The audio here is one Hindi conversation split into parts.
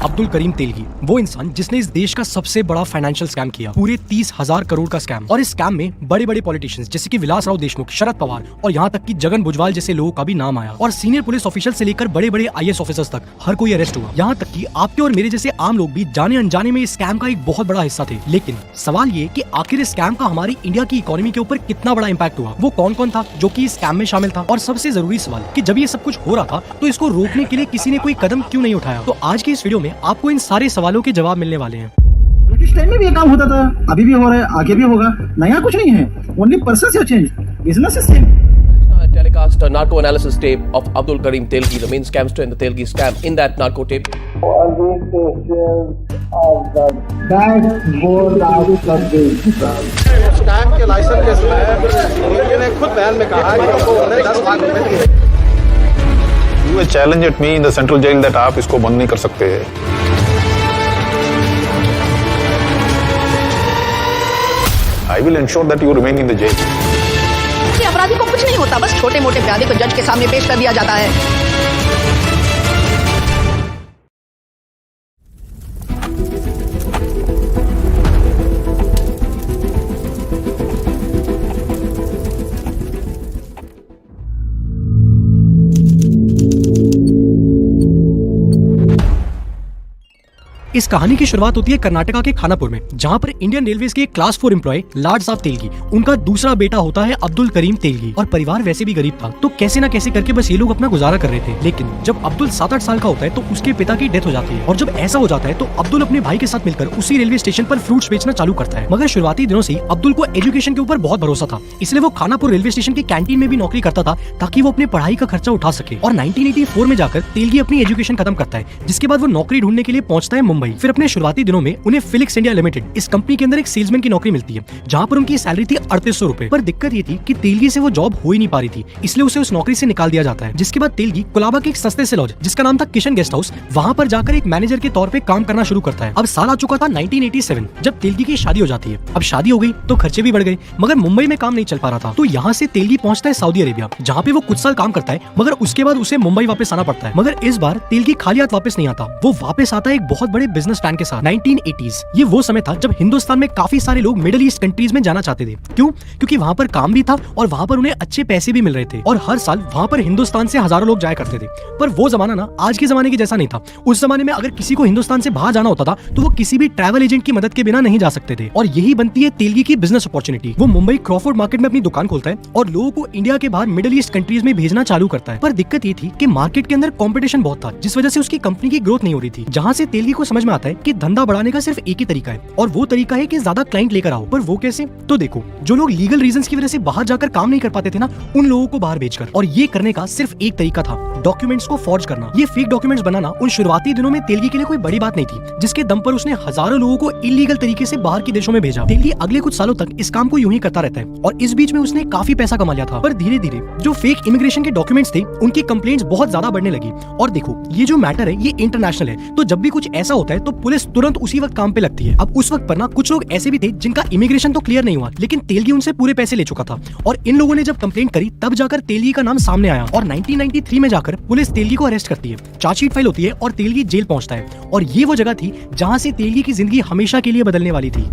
अब्दुल करीम तेलगी, वो इंसान जिसने इस देश का सबसे बड़ा फाइनेंशियल स्कैम किया, पूरे 30,000 करोड़ का स्कैम। और इस स्कैम में बड़े बड़े पॉलिटिशियंस जैसे कि विलासराव देशमुख, शरद पवार और यहाँ तक कि जगन भुजबल जैसे लोगों का भी नाम आया। और सीनियर पुलिस ऑफिशियल से लेकर बड़े बड़े IAS ऑफिसर्स तक हर कोई अरेस्ट हुआ। यहाँ तक कि आपके और मेरे जैसे आम लोग भी जाने अनजाने में इस स्कैम का एक बहुत बड़ा हिस्सा थे। लेकिन सवाल ये कि आखिर इस स्कैम का हमारी इंडिया की इकोनॉमी के ऊपर कितना बड़ा इम्पैक्ट हुआ, वो कौन कौन था जो कि इस स्कैम में शामिल था, और सबसे जरूरी सवाल कि जब ये सब कुछ हो रहा था तो इसको रोकने के लिए किसी ने कोई कदम क्यों नहीं उठाया। तो आज की इस वीडियो में आपको इन सारे सवालों के जवाब मिलने वाले हैं। ब्रिटिश टाइम में भी ये काम होता था, अभी भी हो रहा है, आगे भी होगा। नया कुछ नहीं है, only persons have changed, business is same. Telecast a narco analysis tape of Abdul Karim Telgi, the main scamster in the Telgi scam. In that narco tape, all these cases of the bad board out of the scam के लाइसेंस के समय ने खुद बयान में कहा कि उनको उन्हें 10 लाख रुपए दिए। You challenge at me in the central jail that आप इसको बंद नहीं कर सकते हैं। I will ensure that you remain in the jail. अपराधी को कुछ नहीं होता, बस छोटे मोटे अपराधी को जज के सामने पेश कर दिया जाता है। इस कहानी की शुरुआत होती है कर्नाटका के खानापुर में, जहां पर इंडियन रेलवेज के क्लास 4 एम्प्लॉय लाड साहब तेलगी, उनका दूसरा बेटा होता है अब्दुल करीम तेलगी। और परिवार वैसे भी गरीब था, तो कैसे न कैसे करके बस ये लोग अपना गुजारा कर रहे थे। लेकिन जब अब्दुल 7-8 साल का होता है तो उसके पिता की डेथ हो जाती है। और जब ऐसा हो जाता है तो अब्दुल अपने भाई के साथ मिलकर उसी रेलवे स्टेशन पर फ्रूट्स बेचना चालू करता है। मगर शुरुआती दिनों से अब्दुल को एजुकेशन के ऊपर बहुत भरोसा था, इसलिए वो खानापुर रेलवे स्टेशन की कैंटीन में भी नौकरी करता था ताकि वो अपने पढ़ाई का खर्चा उठा सके। और 1984 में जाकर तेलगी अपनी एजुकेशन खत्म करता है, जिसके बाद वो नौकरी ढूंढने के लिए पहुंचता है मुंबई। फिर अपने शुरुआती दिनों में उन्हें फिलिक्स इंडिया लिमिटेड इस कंपनी के अंदर एक सेल्समैन की नौकरी मिलती है, जहां पर उनकी सैलरी थी 3800 रुपए। पर दिक्कत ये थी कि तेलगी से वो जॉब हो ही नहीं पा रही थी, इसलिए उसे उस नौकरी से निकाल दिया जाता है। जिसके बाद तेलगी कोलाबा के एक सस्ते से लॉज जिसका नाम था किशन गेस्ट हाउस, वहां पर जाकर एक मैनेजर के तौर पे काम करना शुरू करता है। अब साल आ चुका था 1987 जब तेलगी की शादी हो जाती है। अब शादी हो गई तो खर्चे भी बढ़ गए, मगर मुंबई में काम नहीं चल पा रहा था, तो यहाँ से तेलगी पहुंचता है सऊदी अरेबिया, जहाँ पे वो कुछ साल काम करता है। मगर उसके बाद उसे मुंबई वापस आना पड़ता है। मगर इस बार तेलगी खाली हाथ वापस नहीं आता, वो वापस आता है एक बहुत बड़े बिजनेस प्लान के साथ। 1980s ये वो समय था जब हिंदुस्तान में काफी सारे लोग मिडिल ईस्ट कंट्रीज में जाना चाहते थे। क्यों? क्योंकि वहाँ पर काम भी था और वहाँ पर उन्हें अच्छे पैसे भी मिल रहे थे। और हर साल वहाँ पर हिंदुस्तान से हजारों लोग जाया करते थे। पर वो जमाना ना आज के जमाने के जैसा नहीं था। उस जमाने में अगर किसी को हिंदुस्तान से बाहर जाना होता था तो वो किसी भी ट्रैवल एजेंट की मदद के बिना नहीं जा सकते थे। और यही बनती है तेलगी की बिजनेस अपॉर्चुनिटी। वो मुंबई क्रॉफोर्ड मार्केट में अपनी दुकान खोलता है और लोगों को इंडिया के बाहर मिडिल ईस्ट कंट्रीज में भेजना चालू करता है। पर दिक्कत ये थी कि मार्केट के अंदर कॉम्पिटिशन बहुत था, जिस वजह से उसकी कंपनी की ग्रोथ नहीं हो रही थी। जहाँ से तेलगी को समझ में आता है कि धंधा बढ़ाने का सिर्फ एक ही तरीका है, और वो तरीका है कि ज्यादा क्लाइंट लेकर आओ। पर वो कैसे? तो देखो, जो लोग लीगल रीजंस की वजह से बाहर जाकर काम नहीं कर पाते थे ना, उन लोगों को बाहर भेजकर। और ये करने का सिर्फ एक तरीका था, डॉक्यूमेंट्स को फॉर्ज करना। ये फेक डॉक्यूमेंट्स बनाना उन शुरुआती दिनों में तेलगी के लिए कोई बड़ी बात नहीं थी, जिसके दम पर उसने हजारों लोगों को इलीगल तरीके से बाहर के देशों में भेजा। तेलगी अगले कुछ सालों तक इस काम को यूं ही करता रहता है और इस बीच में उसने काफी पैसा कमा लिया था। पर धीरे धीरे जो फेक इमिग्रेशन के डॉक्यूमेंट्स थे उनकी कंप्लेंट्स बहुत ज्यादा बढ़ने लगी। और देखो, ये जो मैटर है ये इंटरनेशनल है, तो जब भी कुछ ऐसा होता है तो पुलिस तुरंत उसी वक्त काम पे लगती है। अब उस वक्त पर ना कुछ लोग ऐसे भी थे जिनका इमिग्रेशन तो क्लियर नहीं हुआ, लेकिन तेलगी उनसे पूरे पैसे ले चुका था। और इन लोगों ने जब कंप्लेंट करी तब जाकर तेलगी का नाम सामने आया और 1993 में जाकर पुलिस तेलगी को अरेस्ट करती है। चार्जशीट फाइल होती है और तेलगी जेल पहुंचता है। और ये वो जगह थी जहां से तेलगी की जिंदगी हमेशा के लिए बदलने वाली थी।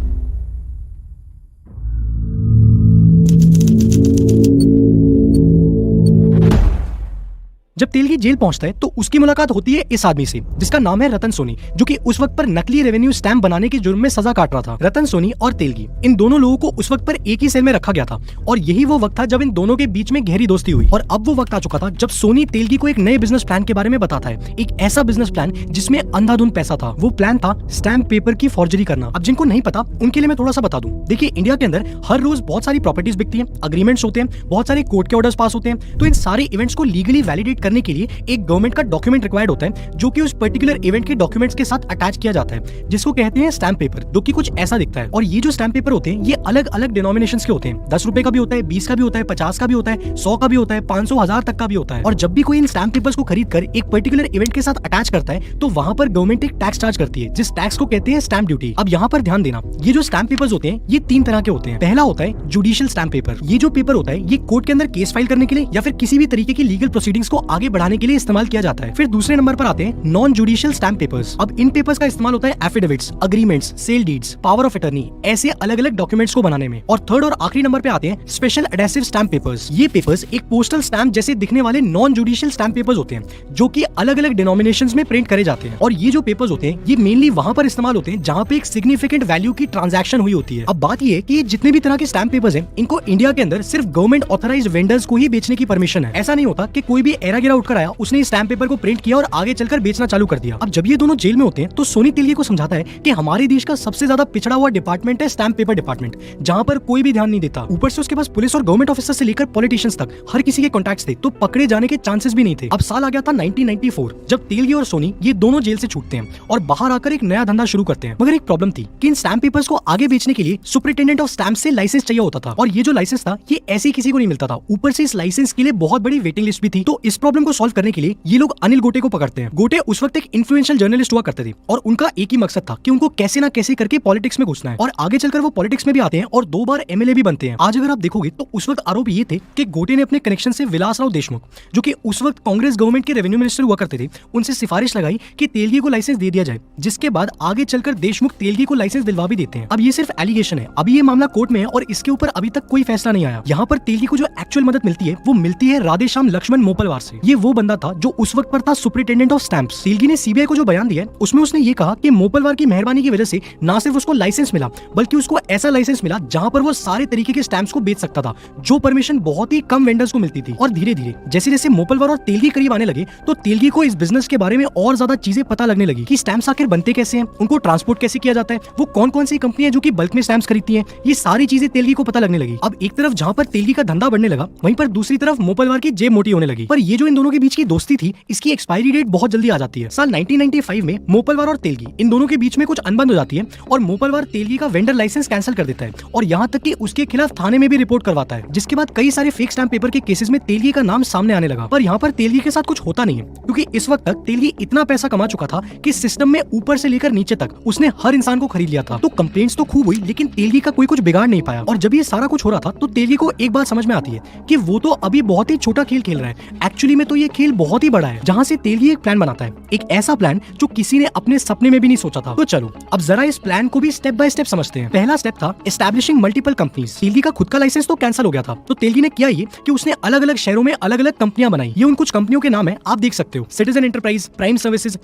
जब तेलगी जेल पहुंचता है तो उसकी मुलाकात होती है इस आदमी से जिसका नाम है रतन सोनी, जो कि उस वक्त पर नकली रेवेन्यू स्टैम्प बनाने के जुर्म में सजा काट रहा था। रतन सोनी और तेलगी, इन दोनों लोगों को उस वक्त पर एक ही सेल में रखा गया था। और यही वो वक्त था जब इन दोनों के बीच में गहरी दोस्ती हुई। और अब वो वक्त आ चुका था जब सोनी तेलगी को एक नए बिजनेस प्लान के बारे में बताता है, एक ऐसा बिजनेस प्लान जिसमें अंधाधुंध पैसा था। वो प्लान था स्टैम्प पेपर की फॉर्जरी करना। अब जिनको नहीं पता उनके लिए मैं थोड़ा सा बता दूं। देखिए, इंडिया के अंदर हर रोज बहुत सारी प्रॉपर्टीज बिकती हैं, अग्रीमेंट्स होते हैं, बहुत सारे कोर्ट के ऑर्डर्स पास होते हैं। तो इन सारे इवेंट्स को लीगली वैलिडेट करने के लिए एक गवर्नमेंट का डॉक्यूमेंट रिक्वायर्ड होता है, जो कि उस पर्टिकुलर इवेंट के डॉक्यूमेंट्स के साथ अटैच किया जाता है, जिसको कहते हैं स्टैम्प पेपर, जो कि कुछ ऐसा दिखता है। और ये जो स्टैम्प पेपर होते हैं ये अलग अलग डिनोमिनेशंस के होते हैं। 10 रुपए का भी होता है, 20 का भी होता है, 50 का भी होता है, 100 का भी होता है, 500, 1000 तक का भी होता है। और जब भी कोई इन स्टैम्प पेपर्स को खरीद कर एक पर्टिकुलर इवेंट के साथ अटैच करता है तो वहां पर गवर्नमेंट एक टैक्स चार्ज करती है, जिस टैक्स को कहते हैं स्टैम्प ड्यूटी। अब यहाँ पर ध्यान देना, ये जो स्टैम्प पेपर्स होते हैं ये 3 तरह के होते हैं। पहला होता है जुडिशियल स्टैम्प पेपर। ये जो पेपर होता है ये कोर्ट के अंदर केस फाइल करने के लिए या फिर किसी भी तरीके की लीगल प्रोसीडिंग्स को आगे बढ़ाने के लिए इस्तेमाल किया जाता है। फिर दूसरे नंबर पर आते हैं नॉन जुडिशियल स्टैम्प पेपर्स। अब इन पेपर्स का इस्तेमाल होता है affidavits, agreements, sale deeds, power of attorney ऐसे अलग अलग डॉक्यूमेंट्स को बनाने में। और थर्ड और आखिरी नंबर पे आते हैं स्पेशल एडेसिव स्टैम्प पेपर्स। ये पेपर्स एक पोस्टल स्टैम्प जैसे दिखने वाले नॉन जुडिशियल स्टैम्प पेपर्स होते हैं जो कि अलग अलग डिनोमिनेशंस में प्रिंट करे जाते हैं। और ये जो पेपर्स होते हैं ये मेनली वहां पर इस्तेमाल होते हैं जहां पे एक सिग्निफिकेंट वैल्यू की ट्रांजैक्शन हुई होती है। अब बात ये है कि जितने भी तरह के स्टैम्प पेपर्स हैं इनको इंडिया के अंदर सिर्फ गवर्नमेंट ऑथराइज्ड वेंडर्स को ही बेचने की परमिशन है। ऐसा नहीं होता कि कोई भी एरा गिरा उठकर आया, उसने इस स्टैम्प पेपर को प्रिंट किया और आगे चलकर बेचना चालू कर दिया। अब जब ये दोनों जेल में होते हैं तो सोनी तेलगी को समझाता है कि हमारे देश का सबसे ज्यादा पिछड़ा हुआ डिपार्टमेंट है स्टैम्प पेपर डिपार्टमेंट, जहां पर कोई भी ध्यान नहीं देता। ऊपर से उसके पास पुलिस और गवर्नमेंट ऑफिसर से लेकर पॉलिटिशियंस तक हर किसी के कॉन्टैक्ट्स थे, तो पकड़े जाने के चांसेस भी नहीं थे। अब साल आ गया था 1994 जब तेलगी और सोनी ये दोनों जेल से छूटते हैं और बाहर आकर एक नया धंधा शुरू करते हैं। मगर एक प्रॉब्लम थी कि इन स्टैम्प पेपर्स को आगे बेचने के लिए सुपरिटेंडेंट ऑफ स्टैम्प से लाइसेंस चाहिए होता था, और ये जो लाइसेंस था ये ऐसे किसी को नहीं मिलता था। ऊपर से इस लाइसेंस के लिए बहुत बड़ी वेटिंग लिस्ट भी थी। तो इस प्रॉब्लम को सॉल्व करने के लिए ये लोग अनिल गोटे को पकड़ते हैं। गोटे उस वक्त एक इन्फ्लुएंशियल जर्नलिस्ट हुआ करते थे और उनका एक ही मकसद था कि उनको कैसे ना कैसे करके पॉलिटिक्स में घुसना है, और आगे चलकर वो पॉलिटिक्स में भी आते हैं और 2 बार एमएलए भी बनते हैं। आज अगर आप देखोगे तो उस वक्त आरोप ये थे कि गोटे ने अपने कनेक्शन से विलासराव देशमुख, जो कि उस वक्त कांग्रेस गवर्नमेंट के रेवेन्यू मिनिस्टर हुआ करते थे, उनसे सिफारिश लगाई कि तेलगी को लाइसेंस दे दिया जाए, जिसके बाद आगे चलकर देशमुख तेलगी को लाइसेंस दिलवा भी देते हैं। अब ये सिर्फ एलिगेशन है, अभी ये मामला कोर्ट में है और इसके ऊपर अभी तक कोई फैसला नहीं आया। यहाँ पर तेलगी को जो एक्चुअल मदद मिलती है वो मिलती है राधेश्याम लक्ष्मण मोपलवार से। ये वो बंदा था जो उस वक्त पर था सुपरिटेंडेंट ऑफ स्टैम्प्स। तेलगी ने सीबीआई को जो बयान दिया उसमें उसने ये कहा कि मोपलवार की मेहरबानी की वजह से ना सिर्फ उसको लाइसेंस मिला बल्कि उसको ऐसा लाइसेंस मिला जहां पर वो सारे तरीके के स्टैम्प्स को बेच सकता था, जो परमिशन बहुत ही कम वेंडर्स को मिलती थी। और धीरे धीरे जैसे जैसे मोपलवार और तेलगी करीब आने लगे तो तेलगी को इस बिजनेस के बारे में और ज्यादा चीजें पता लगने लगी कि स्टैम्प्स आखिर बनते कैसे हैं, उनको ट्रांसपोर्ट कैसे किया जाता है, वो कौन कौन सी कंपनी है जो कि बल्क में स्टैम्प्स खरीदती हैं। ये सारी चीजें तेलगी को पता लगने लगी। अब एक तरफ जहां पर तेलगी का धंधा बढ़ने लगा, वहीं पर दूसरी तरफ मोपलवार की जेब मोटी होने लगी। पर ये जो इन दोनों के बीच की दोस्ती थी इसकी एक्सपायरी डेट बहुत जल्दी आ जाती है। साल 1995 में मोपलवार और तेलगी इन दोनों के बीच में कुछ अनबन हो जाती है और मोपलवार तेलगी का वेंडर लाइसेंस कैंसिल कर देता है और यहाँ तक कि उसके खिलाफ थाने में भी रिपोर्ट करवाता है, जिसके बाद कई सारे फेक स्टैम्प पेपर के केसेस में तेलगी का नाम सामने आने लगा। पर यहाँ पर तेलगी के साथ कुछ होता नहीं है, क्योंकि इस वक्त तक तेलगी इतना पैसा कमा चुका था कि सिस्टम में ऊपर से लेकर नीचे तक उसने हर इंसान को खरीद लिया था। तो कंप्लेंट्स तो खूब हुई लेकिन तेलगी का कोई कुछ बिगाड़ नहीं पाया। और जब ये सारा कुछ हो रहा था तो तेलगी को एक बात समझ में आती है कि वो तो अभी बहुत ही छोटा खेल खेल रहा है, एक्चुअली में तो ये खेल बहुत ही बड़ा है, जहाँ से तेलगी एक प्लान बनाता है, एक ऐसा प्लान जो किसी ने अपने सपने में भी नहीं सोचा था। तो चलो अब जरा इस प्लान को भी स्टेप बाय स्टेप समझते हैं। पहला स्टेप था एस्टैब्लिशिंग मल्टीपल कंपनीज। तेलगी का खुद का लाइसेंस तो कैंसिल हो गया था, तो तेलगी ने किया ये कि उसने अलग अलग शहरों में अलग अलग कंपनियां बनाई। ये उन कुछ कंपनियों के नाम है, आप देख सकते हो, citizen enterprise, prime services,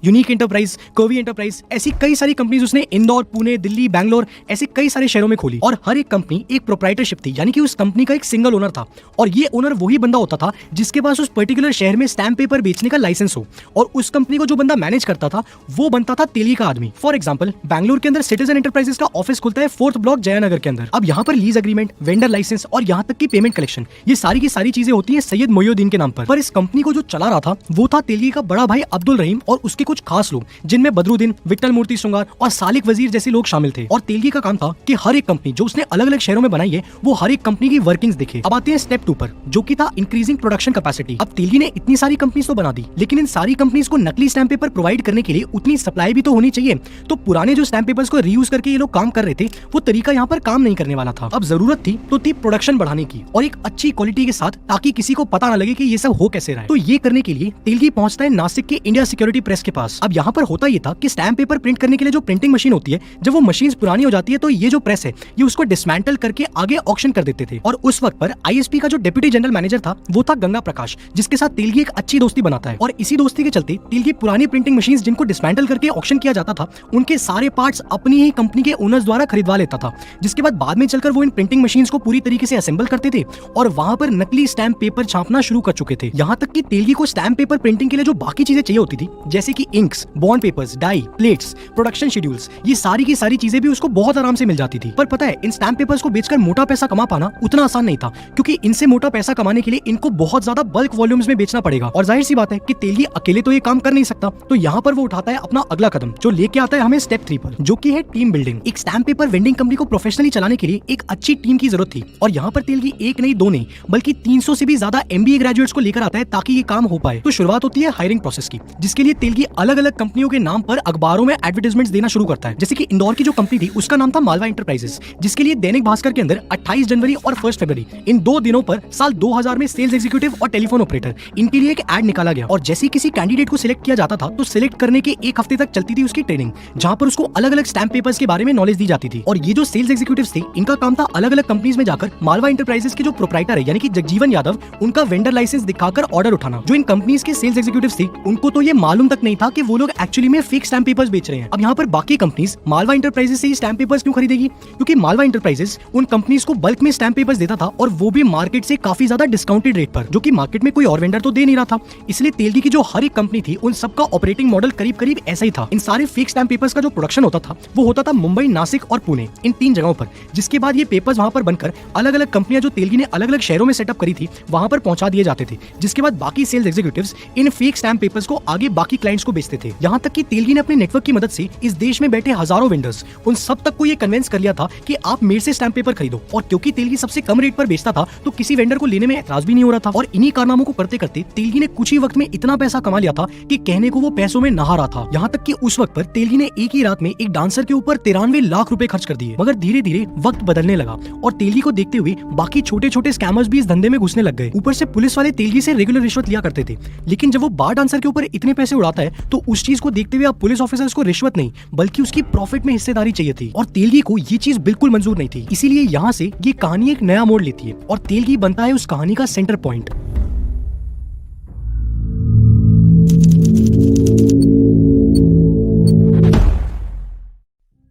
unique enterprise, curvy enterprise, ऐसी कई सारी कंपनीज उसने इंदौर, पुणे, दिल्ली, बैंगलोर ऐसे कई सारे शहरों में खोली। और हर एक कंपनी एक प्रोप्राइटरशिप थी, यानी कि उस कंपनी का एक सिंगल ओनर था और ये ओनर वही बंदा होता था जिसके पास उस पर्टिकुलर शहर में स्टैम्प पेपर बेचने का लाइसेंस हो, और उस कंपनी को जो बंदा मैनेज करता था वो बनता था तेलगी का आदमी। फॉर एग्जांपल बैंगलोर के अंदर सिटीजन एंटरप्राइजेस का ऑफिस खुलता है 4th ब्लॉक जयानगर के अंदर। अब यहाँ पर लीज एग्रीमेंट, वेंडर लाइसेंस और यहाँ तक की पेमेंट कलेक्शन, ये सारी की सारी चीजें होती है सैयद मोइनुद्दीन के नाम पर इस कंपनी को जो चला रहा था वो था तेलगी का बड़ा भाई अब्दुल रहीम और उसके कुछ खास लोग, जिनमें बदरुद्दीन, विट्ठल मूर्ति श्रृंगार और सालिक वजीर जैसे लोग शामिल थे। और तेलगी का काम था कि हर एक कंपनी जो उसने अलग अलग शहरों में बनाई है वो हर एक कंपनी की वर्किंग्स देखे। अब आते हैं स्टेप 2 पर, जो कि था इंक्रीजिंग प्रोडक्शन कैपेसिटी। अब तेलगी ने इतनी सारी कंपनीज तो बना दी, लेकिन इन सारी कंपनीज को नकली स्टैम्प पेपर प्रोवाइड करने के लिए उतनी सप्लाई भी तो होनी चाहिए। तो पुराने जो स्टैम्प पेपर्स को रीयूज करके ये लोग काम कर रहे थे वो तरीका यहाँ पर काम नहीं करने वाला था। अब जरूरत थी तो थी प्रोडक्शन बढ़ाने की और एक अच्छी क्वालिटी के साथ, ताकि किसी को पता ना लगे कि ये सब हो कैसे रहा है। तो ये करने के लिए तेलगी पहुंचता है नासिक के इंडिया सिक्योरिटी प्रेस के पास। अब यहाँ पर होता ये था कि स्टैम्प पेपर प्रिंट करने के लिए जो प्रिंटिंग मशीन होती है, जब वो मशीन पुरानी हो जाती है तो ये जो प्रेस है ये उसको डिसमेंटल करके आगे ऑक्शन कर देते थे। और उस वक्त पर आईएसपी का जो डिप्टी जनरल मैनेजर था वो था गंगा प्रकाश, जिसके साथ तेलगी एक अच्छी दोस्ती बनाता है। और इसी दोस्ती के चलते तेलगी पुरानी प्रिंटिंग मशीन जिनको डिसमेंटल करके ऑक्शन किया जाता था उनके सारे पार्ट्स अपनी ही कंपनी के ओनर्स द्वारा खरीदवा लेता था, जिसके बाद में चलकर वो इन प्रिंटिंग मशीन्स को पूरी तरीके से असेंबल करते थे और वहां पर नकली स्टैम्प पेपर छापना शुरू कर चुके थे। यहाँ तक कि तेलगी को स्टैम्प पेपर प्रिंटिंग के लिए जो बाकी चीजें चाहिए होती थी, जैसे कि inks, bond papers, die, plates, production schedules, ये सारी की सारी चीजें भी उसको बहुत आराम से मिल जाती थी। पर पता है इन स्टैम्प पेपर्स को बेचकर मोटा पैसा कमा पाना उतना आसान नहीं था, क्योंकि इनसे मोटा पैसा कमाने के लिए इनको बहुत ज्यादा बल्क वॉल्यूम्स में बेचना पड़ेगा। और जाहिर सी बात है कि तेलगी अकेले तो ये काम कर नहीं सकता, तो यहाँ पर वो उठाता है अपना अगला कदम, जो लेके आता है हमें स्टेप 3 पर, जो कि है टीम बिल्डिंग। एक स्टैम्प पेपर वेंडिंग कंपनी को प्रोफेशनली चलाने के लिए एक अच्छी टीम की जरूरत थी, और यहाँ पर तेलगी एक नहीं, दो नहीं, बल्कि 300 से भी ज्यादा MBA ग्रेजुएट्स को लेकर आता है ताकि ये काम हो पाए। तो शुरुआत होती है हायरिंग प्रोसेस की, जिसके लिए तेलगी अलग अलग कंपनियों के नाम पर अखबारों में एडवर्टाइजमेंट्स देना शुरू करता है। जैसे कि इंदौर की जो कंपनी थी उसका नाम था मालवा एंटरप्राइजेस, जिसके लिए दैनिक भास्कर के अंदर 28 जनवरी और 1 फरवरी इन 2 दिनों पर साल 2000 में सेल्स एग्जीक्यूटिव और टेलीफोन टेलीफोन ऑपरेटर, इनके लिए एक एड निकाला गया और जैसे ही किसी कैंडिडेट को सिलेक्ट किया जाता था तो सिलेक्ट करने के एक हफ्ते तक चलती थी उसकी ट्रेनिंग, जहां पर उसको अलग अलग स्टैम्प पेपर्स के बारे में नॉलेज दी जाती थी। और ये जो सेल्स एग्जीक्यूटिव्स थे, इनका काम था अलग अलग कंपनीज में जाकर मालवा इंटरप्राइजेस के जो प्रोप्राइटर है यानी कि जगजीवन यादव, उनका वेंडर लाइसेंस दिखाकर ऑर्डर उठाना। जो इन कंपनीज के सेल्स एग्जीक्यूटिव्स थे, उनको तो ये मालूम तक नहीं था कि वो लोग एक्चुअली में फेक स्टैम्प पेपर्स बेच रहे हैं। अब यहाँ पर बाकी कंपनीज मालवा इंटरप्राइजेस से स्टैम्प पेपर्स क्यों खरीदेगी? क्योंकि मालवा इंटरप्राइजेस उन कंपनीज को बल्क में स्टैम्प पेपर्स देता था और वो भी मार्केट से काफी ज्यादा डिस्काउंटेड रेट पर, जो कि मार्केट में कोई और वेंडर तो दे नहीं रहा था। इसलिए तेलगी की जो हर एक कंपनी थी, उन सबका ऑपरेटिंग मॉडल करीब करीब ऐसा ही था। इन सारे फेक स्टैम्प पेपर्स का जो प्रोडक्शन होता था वो होता था मुंबई, नासिक और पुणे, इन 3 जगहों पर, जिसके बाद ये पेपर्स वहां पर बनकर अलग अलग कंपनियां जो तेलगी ने अलग अलग शहरों में सेटअप करी थी वहां पर पहुंचा दिए जाते थे, जिसके बाद बाकी सेल्स एग्जीक्यूटिव्स इन फेक स्टैम्प पेपर्स को आगे बाकी क्लाइंट्स को बेचते थे। यहाँ तक कि तेलगी ने अपने नेटवर्क की मदद से इस देश में बैठे हजारों वेंडर्स, उन सब तक को ये कन्विंस कर लिया था कि आप मेरे से स्टैम्प पेपर खरीदो। और क्योंकि तेलगी सबसे कम रेट पर बेचता था तो किसी वेंडर को लेने में एतराज भी नहीं हो रहा था। और इन्हीं कारनामों को करते करते तेलगी ने कुछ ही वक्त में इतना पैसा कमा लिया था कि कहने को वो पैसों में नहा रहा था। यहाँ तक कि उस वक्त पर तेलगी ने एक ही रात में एक डांसर के ऊपर 93 लाख रुपए खर्च कर दिए। मगर धीरे धीरे वक्त बदलने लगा और तेलगी को देखते हुए बाकी छोटे छोटे स्कैमर्स भी इस धंधे में घुसने लग गए। ऊपर से पुलिस वाले तेलगी से रेगुलर रिश्वत लिया करते थे। लेकिन जब वो बार डांसर के ऊपर इतने पैसे उड़ाता है तो उस चीज को देखते हुए अब पुलिस ऑफिसर्स को रिश्वत नहीं बल्कि उसकी प्रॉफिट में हिस्सेदारी चाहिए थी और तेलगी को ये चीज बिल्कुल मंजूर नहीं थी। इसीलिए यहाँ से ये कहानी एक नया मोड़ लेती है और तेलगी बनता है उस कहानी का सेंटर पॉइंट।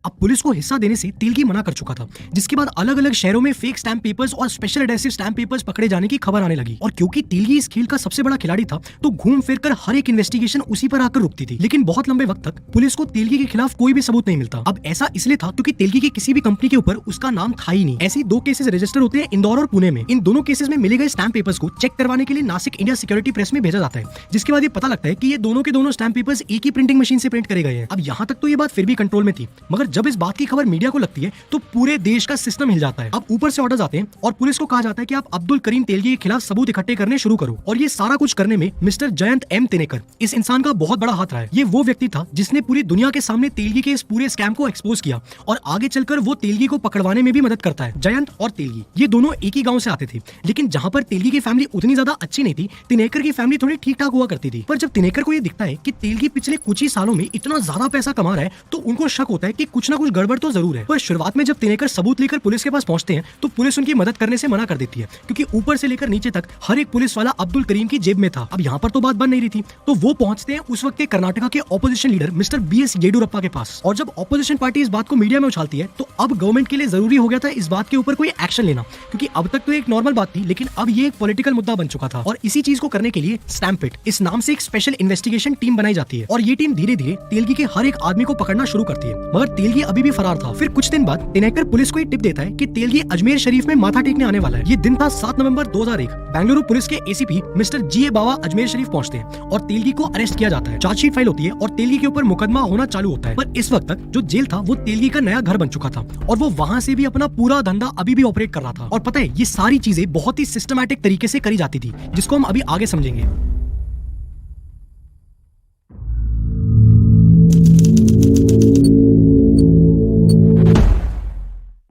अब पुलिस को हिस्सा देने से तेलगी मना कर चुका था, जिसके बाद अलग अलग शहरों में फेक स्टैम्प पेपर्स और स्पेशल एडेसिव स्टैम्प पेपर्स पकड़े जाने की खबर आने लगी। और क्योंकि तेलगी इस खेल का सबसे बड़ा खिलाड़ी था तो घूम फिर कर हर एक इन्वेस्टिगेशन उसी पर आकर रुकती थी। लेकिन बहुत लंबे वक्त तक पुलिस को तेलगी के खिलाफ कोई भी सबूत नहीं मिलता। अब ऐसा इसलिए था क्योंकि तेलगी की किसी भी कंपनी के ऊपर उसका नाम था ही नहीं। ऐसे 2 केसेस रजिस्टर होते हैं इंदौर और पुणे में। इन दोनों केसेस में मिले गए स्टैम्प पेपर्स को चेक करवाने के लिए नासिक इंडिया सिक्योरिटी प्रेस में भेजा जाता है, जिसके बाद ये पता लगता है कि ये दोनों के दोनों स्टैम्प पेपर्स एक ही प्रिंटिंग मशीन से प्रिंट करे गए हैं। अब यहाँ तक तो ये बात फिर भी कंट्रोल में थी, मगर जब इस बात की खबर मीडिया को लगती है तो पूरे देश का सिस्टम हिल जाता है। अब ऊपर से ऑर्डर्स आते हैं और पुलिस को कहा जाता है कि आप अब्दुल करीम तेलगी के खिलाफ सबूत इकट्ठे करने शुरू करो। और ये सारा कुछ करने में मिस्टर जयंत एम तिनेकर, इस इंसान का बहुत बड़ा हाथ रहा है। ये वो व्यक्ति था जिसने पूरी दुनिया के सामने तेलगी के इस पूरे स्कैम को एक्सपोज किया और आगे चलकर वो तेलगी को पकड़वाने में भी मदद करता है। जयंत और तेलगी ये दोनों एक ही गाँव से आते थे, लेकिन जहाँ पर तेलगी की फैमिली उतनी ज्यादा अच्छी नहीं थी, तिनेकर की फैमिली थोड़ी ठीक ठाक हुआ करती थी। पर जब तिनेकर को ये दिखता है कि तेलगी पिछले कुछ ही सालों में इतना ज्यादा पैसा कमा रहा है तो उनको शक होता है कि कुछ ना कुछ गड़बड़ तो जरूर है। पर शुरुआत में जब तिनेकर सबूत लेकर पुलिस के पास पहुंचते हैं तो पुलिस उनकी मदद करने से मना कर देती है, क्योंकि ऊपर से लेकर नीचे तक हर एक पुलिस वाला अब्दुल करीम की जेब में था। अब यहाँ पर तो बात बन नहीं रही थी, तो वो पहुंचते हैं उस वक्त के कर्नाटका के opposition leader mister BS Yediyurappa के पास। और जब ऑपोजिशन पार्टी इस बात को मीडिया में उछालती है तो अब गवर्नमेंट के लिए जरूरी हो गया था इस बात के ऊपर कोई एक्शन लेना, क्योंकि अब तक तो एक नॉर्मल बात थी लेकिन अब ये एक पॉलिटिकल मुद्दा बन चुका था। और इसी चीज को करने के लिए स्टैम्पिट इस नाम से एक स्पेशल इन्वेस्टिगेशन टीम बनाई जाती है और ये टीम धीरे धीरे तेलगी के हर एक आदमी को पकड़ना शुरू करती है। मगर तेलगी अभी भी फरार था। फिर कुछ दिन बाद तिनेकर पुलिस को एक टिप देता है कि तेलगी अजमेर शरीफ में माथा टेकने आने वाला है। ये दिन था 7 नवंबर 2001। बेंगलुरु पुलिस के ACP मिस्टर GA बावा अजमेर शरीफ पहुंचते हैं और तेलगी को अरेस्ट किया जाता है। चार्जशीट फाइल होती है और तेलगी के ऊपर मुकदमा होना चालू होता है। पर इस वक्त तक जो जेल था वो तेलगी का नया घर बन चुका था और वो वहां से भी अपना पूरा धंधा अभी भी ऑपरेट कर रहा था। और पता है ये सारी चीजें बहुत ही सिस्टमैटिक तरीके से करी जाती थी, जिसको हम अभी आगे समझेंगे।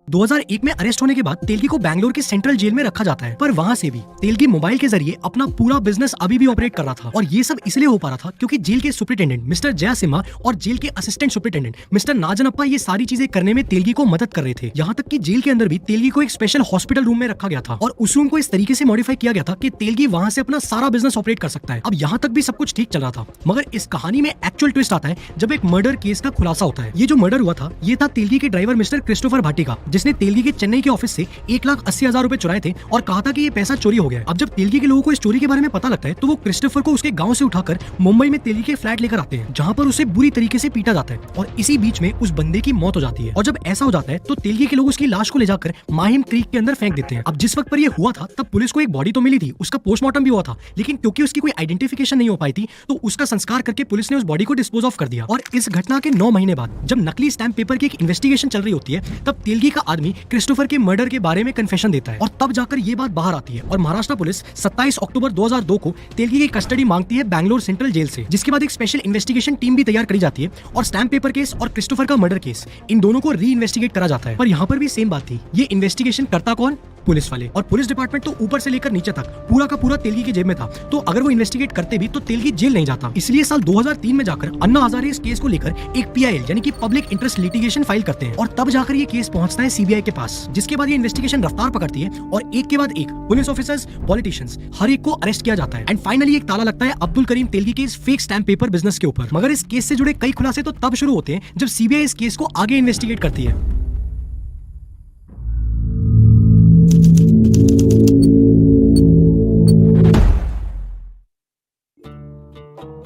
2001 में अरेस्ट होने के बाद तेलगी को बैंगलोर के सेंट्रल जेल में रखा जाता है। पर वहां से भी तेलगी मोबाइल के जरिए अपना पूरा बिजनेस अभी भी ऑपरेट कर रहा था और ये सब इसलिए हो पा रहा था क्योंकि जेल के सुपरिटेंडेंट मिस्टर जया सिम्हा और जेल के असिस्टेंट सुपरिटेंडेंट मिस्टर नाजनप्पा ये सारी चीजें करने में तेलगी को मदद कर रहे थे। यहाँ तक कि जेल के अंदर भी तेलगी को एक स्पेशल हॉस्पिटल रूम में रखा गया था और उस रूम को इस तरीके से मॉडिफाई किया गया था कि तेलगी वहां से अपना सारा बिजनेस ऑपरेट कर सकता है। अब यहाँ तक भी सब कुछ ठीक चल रहा था, मगर इस कहानी में एक्चुअल ट्विस्ट आता है जब एक मर्डर केस का खुलासा होता है। ये जो मर्डर हुआ था ये था तेलगी के ड्राइवर मिस्टर क्रिस्टोफर भाटी का, जिसने तेलगी के चेन्नई के ऑफिस से 1,80,000 रुपए चुराए थे और कहा था कि ये पैसा चोरी हो गया। अब जब तेलगी के लोगों को इस चोरी के बारे में पता लगता है तो वो क्रिस्टोफर को उसके गांव से उठाकर मुंबई में तेलगी के फ्लैट लेकर आते हैं, जहां पर उसे बुरी तरीके से पीटा जाता है और इसी बीच में उस बंदे की मौत हो जाती है। और जब ऐसा हो जाता है तो तेलगी के लोग उसकी लाश को ले जाकर माहिम क्रीक के अंदर फेंक देते हैं। अब जिस वक्त पर ये हुआ था तब पुलिस को एक बॉडी तो मिली थी, उसका पोस्टमार्टम भी हुआ था, लेकिन क्योंकि उसकी कोई आइडेंटिफिकेशन नहीं हो पाई थी तो उसका संस्कार करके पुलिस ने उस बॉडी को डिस्पोज ऑफ कर दिया। और इस घटना के 9 महीने बाद जब नकली स्टैम्प पेपर की एक इन्वेस्टिगेशन चल रही होती है तब तेलगी का आदमी क्रिस्टोफर के मर्डर के बारे में कन्फेशन देता है और तब जाकर ये बात बाहर आती है और महाराष्ट्र पुलिस 27 अक्टूबर 2002 को तेलगी की कस्टडी मांगती है बैंगलोर सेंट्रल जेल से, जिसके बाद एक स्पेशल इन्वेस्टिगेशन टीम भी तैयार करी जाती है और स्टैम्प पेपर केस और क्रिस्टोफर का मर्डर केस इन दोनों को री इन्वेस्टिगेट करा जाता है। पर यहाँ पर भी सेम बात थी, ये इन्वेस्टिगेशन करता कौन? पुलिस वाले। और पुलिस डिपार्टमेंट तो ऊपर से लेकर नीचे तक पूरा का पूरा तेलगी की जेब में था, तो अगर वो इन्वेस्टिगेट करते भी तो तेलगी जेल नहीं जाता। इसलिए साल 2003 में जाकर अन्ना हजारे इस केस को लेकर एक PIL यानी कि पब्लिक इंटरेस्ट लिटिगेशन फाइल करते हैं और तब जाकर ये केस पहुंचता है CBI के पास, जिसके बाद ये इन्वेस्टिगेशन रफ्तार पकड़ती है और एक के बाद एक पुलिस ऑफिसर्स, पॉलिटिशियंस हर एक को अरेस्ट किया जाता है एंड फाइनली एक ताला लगता है अब्दुल करीम तेलगी के इस फेक स्टैम्प पेपर बिजनेस के ऊपर। मगर इस केस से जुड़े कई खुलासे तो तब शुरू होते हैं जब CBI इस केस को आगे इन्वेस्टिगेट करती है।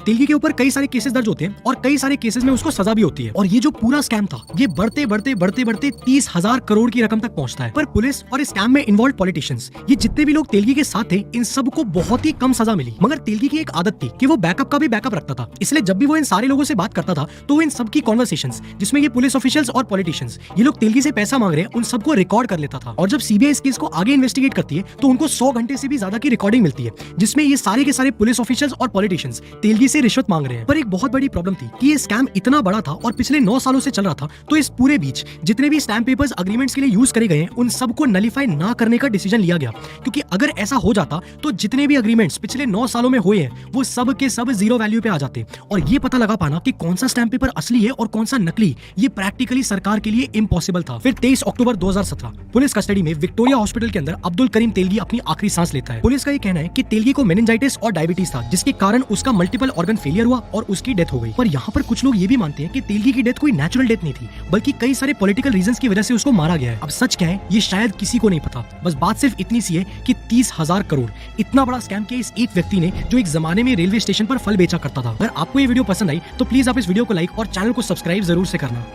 तेलगी के ऊपर कई सारे केसेस दर्ज होते हैं और कई सारे केसेस में उसको सजा भी होती है और ये जो पूरा स्कैम था ये बढ़ते बढ़ते बढ़ते बढ़ते 30,000 करोड़ की रकम तक पहुंचता है। पर पुलिस और इस स्कैम में इन्वॉल्व पॉलिटिशियंस, ये जितने भी लोग तेलगी के साथ थे, इन सबको बहुत ही कम सजा मिली। मगर तेलगी की एक आदत थी कि वो बैकअप का भी बैकअप रखता था, इसलिए जब भी वो इन सारे लोगों से बात करता था तो वो इन सबकी कॉन्वर्सेशंस, जिसमें ये पुलिस ऑफिशियल्स और पॉलिटिशियंस ये लोग तेलगी से पैसा मांग रहे हैं, उन सबको रिकॉर्ड कर लेता था। और जब CBI इस केस को आगे इन्वेस्टिगेट करती है तो उनको 100 घंटे से भी ज्यादा की रिकॉर्डिंग मिलती है, जिसमें ये सारे के सारे पुलिस ऑफिशियल्स और पॉलिटिशियंस तेलगी से रिश्वत मांग रहे हैं। एक बहुत बड़ी प्रॉब्लम थी कि ये स्कैम इतना बड़ा था और पिछले 9 सालों से चल रहा था, तो इस पूरे बीच जितने भी स्टैम्प पेपर्स अग्रीमेंट्स के लिए यूज करे गए हैं उन सबको नलिफाई ना करने का डिसीजन लिया गया, क्योंकि अगर ऐसा हो जाता तो जितने भी अग्रीमेंट्स पिछले 9 सालों में हुए हैं वो सब के सब जीरो वैल्यू पे आ जाते और ये पता लगा पाना कि कौन सा स्टैम्प पेपर असली है और कौन सा नकली, ये प्रैक्टिकली सरकार के लिए इम्पॉसिबल था। फिर 23 अक्टूबर 2017 पुलिस कस्टडी में विक्टोरिया हॉस्पिटल के अंदर अब्दुल करीम तेलगी अपनी आखिरी सांस लेता है। पुलिस का ये कहना है कि तेलगी को मेनिंजाइटिस और डायबिटीज था, जिसके कारण उसका मल्टीपल ऑर्गन फेलियर हुआ और उसकी डेथ हो गई। पर यहाँ पर कुछ लोग ये भी मानते हैं कि तेलगी की डेथ कोई नेचुरल डेथ नहीं थी, बल्कि कई सारे पॉलिटिकल रीजंस की वजह से उसको मारा गया है। अब सच क्या है ये शायद किसी को नहीं पता, बस बात सिर्फ इतनी सी है कि 30,000 करोड़ इतना बड़ा स्कैम किया इस एक व्यक्ति ने, जो एक जमाने में रेलवे स्टेशन पर फल बेचा करता था। अगर आपको ये वीडियो पसंद आई तो प्लीज आप इस वीडियो को लाइक और चैनल को सब्सक्राइब जरूर से करना।